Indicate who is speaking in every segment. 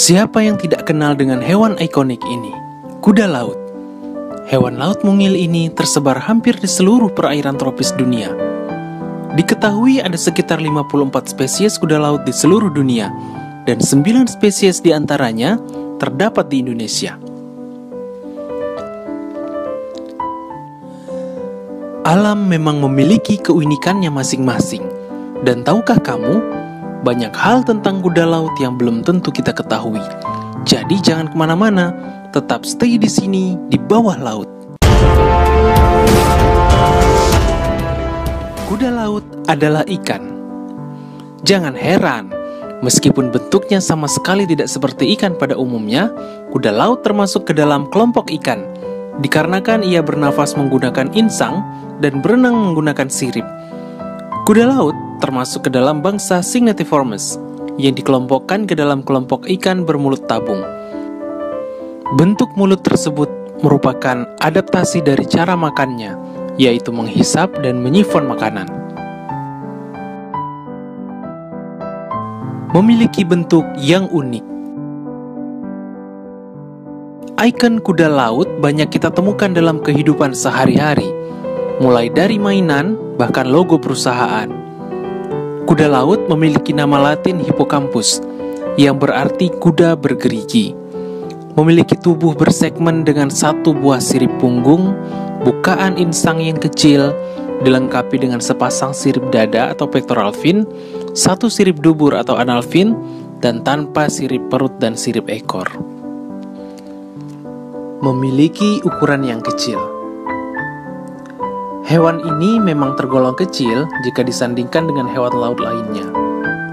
Speaker 1: Siapa yang tidak kenal dengan hewan ikonik ini? Kuda laut. Hewan laut mungil ini tersebar hampir di seluruh perairan tropis dunia. Diketahui ada sekitar 54 spesies kuda laut di seluruh dunia, dan 9 spesies diantaranya terdapat di Indonesia. Alam memang memiliki keunikannya masing-masing. Dan tahukah kamu, banyak hal tentang kuda laut yang belum tentu kita ketahui. Jadi jangan kemana-mana, tetap stay di sini di bawah laut. Kuda laut adalah ikan. Jangan heran, meskipun bentuknya sama sekali tidak seperti ikan pada umumnya, kuda laut termasuk ke dalam kelompok ikan, dikarenakan ia bernafas menggunakan insang dan berenang menggunakan sirip. Kuda laut termasuk ke dalam bangsa Sygnethiformes yang dikelompokkan ke dalam kelompok ikan bermulut tabung. Bentuk mulut tersebut merupakan adaptasi dari cara makannya, yaitu menghisap dan menyifon makanan. Memiliki bentuk yang unik. Ikon kuda laut banyak kita temukan dalam kehidupan sehari-hari, mulai dari mainan bahkan logo perusahaan. Kuda laut memiliki nama Latin Hippocampus, yang berarti kuda bergerigi. Memiliki tubuh bersegmen dengan satu buah sirip punggung, bukaan insang yang kecil, dilengkapi dengan sepasang sirip dada atau pectoral fin, satu sirip dubur atau anal fin, dan tanpa sirip perut dan sirip ekor. Memiliki ukuran yang kecil. Hewan ini memang tergolong kecil jika disandingkan dengan hewan laut lainnya.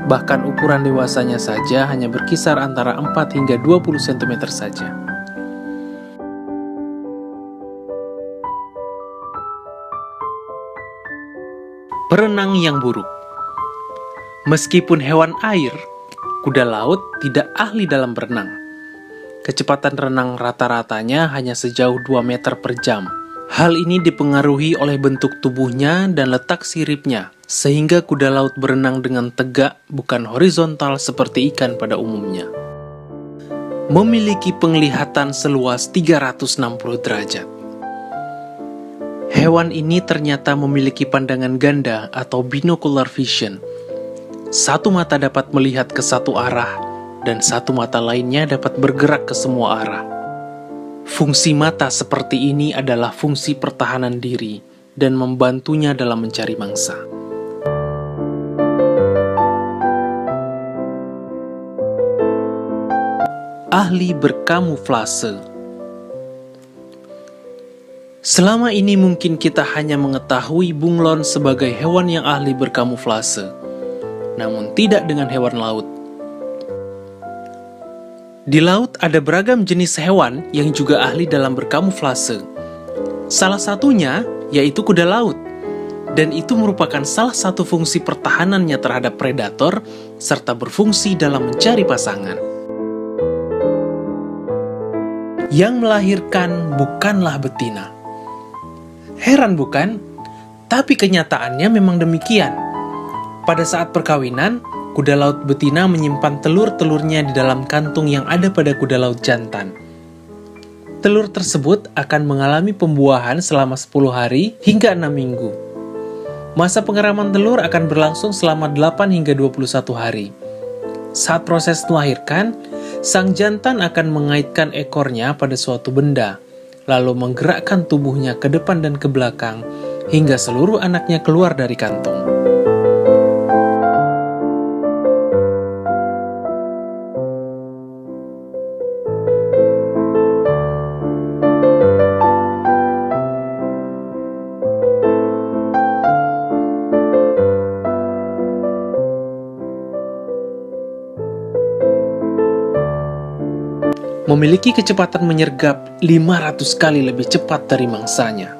Speaker 1: Bahkan ukuran dewasanya saja hanya berkisar antara 4 hingga 20 cm saja. Perenang yang buruk. Meskipun hewan air, kuda laut tidak ahli dalam berenang. Kecepatan renang rata-ratanya hanya sejauh 2 meter per jam. Hal ini dipengaruhi oleh bentuk tubuhnya dan letak siripnya, sehingga kuda laut berenang dengan tegak, bukan horizontal seperti ikan pada umumnya. Memiliki penglihatan seluas 360 derajat. Hewan ini ternyata memiliki pandangan ganda atau binocular vision. Satu mata dapat melihat ke satu arah, dan satu mata lainnya dapat bergerak ke semua arah. Fungsi mata seperti ini adalah fungsi pertahanan diri dan membantunya dalam mencari mangsa. Ahli berkamuflase. Selama ini mungkin kita hanya mengetahui bunglon sebagai hewan yang ahli berkamuflase, namun tidak dengan hewan laut. Di laut ada beragam jenis hewan yang juga ahli dalam berkamuflase. Salah satunya yaitu kuda laut, dan itu merupakan salah satu fungsi pertahanannya terhadap predator serta berfungsi dalam mencari pasangan. Yang melahirkan bukanlah betina. Heran bukan? Tapi kenyataannya memang demikian. Pada saat perkawinan, kuda laut betina menyimpan telur-telurnya di dalam kantung yang ada pada kuda laut jantan. Telur tersebut akan mengalami pembuahan selama 10 hari hingga 6 minggu. Masa pengeraman telur akan berlangsung selama 8 hingga 21 hari. Saat proses melahirkan, sang jantan akan mengaitkan ekornya pada suatu benda, lalu menggerakkan tubuhnya ke depan dan ke belakang, hingga seluruh anaknya keluar dari kantung. Memiliki kecepatan menyergap 500 kali lebih cepat dari mangsanya.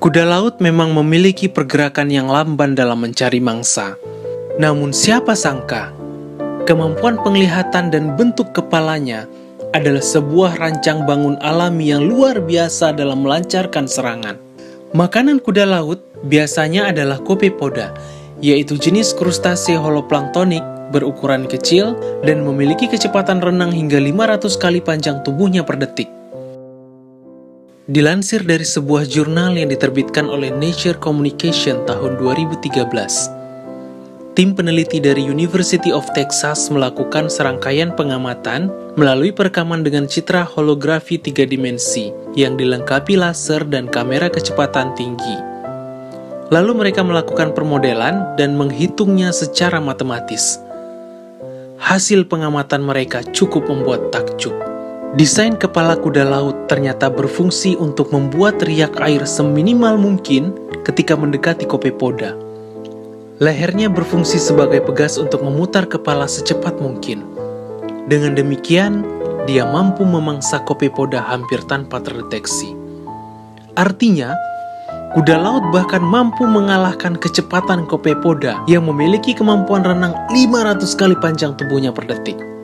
Speaker 1: Kuda laut memang memiliki pergerakan yang lamban dalam mencari mangsa. Namun siapa sangka, kemampuan penglihatan dan bentuk kepalanya adalah sebuah rancang bangun alami yang luar biasa dalam melancarkan serangan. Makanan kuda laut biasanya adalah Copepoda, yaitu jenis krustase holoplanktonik berukuran kecil, dan memiliki kecepatan renang hingga 500 kali panjang tubuhnya per detik. Dilansir dari sebuah jurnal yang diterbitkan oleh Nature Communication tahun 2013, tim peneliti dari University of Texas melakukan serangkaian pengamatan melalui perekaman dengan citra holografi 3 dimensi yang dilengkapi laser dan kamera kecepatan tinggi. Lalu mereka melakukan permodelan dan menghitungnya secara matematis. Hasil pengamatan mereka cukup membuat takjub. Desain kepala kuda laut ternyata berfungsi untuk membuat riak air seminimal mungkin ketika mendekati Copepoda. Lehernya berfungsi sebagai pegas untuk memutar kepala secepat mungkin. Dengan demikian, dia mampu memangsa Copepoda hampir tanpa terdeteksi. Artinya, kuda laut bahkan mampu mengalahkan kecepatan Copepoda yang memiliki kemampuan renang 500 kali panjang tubuhnya per detik.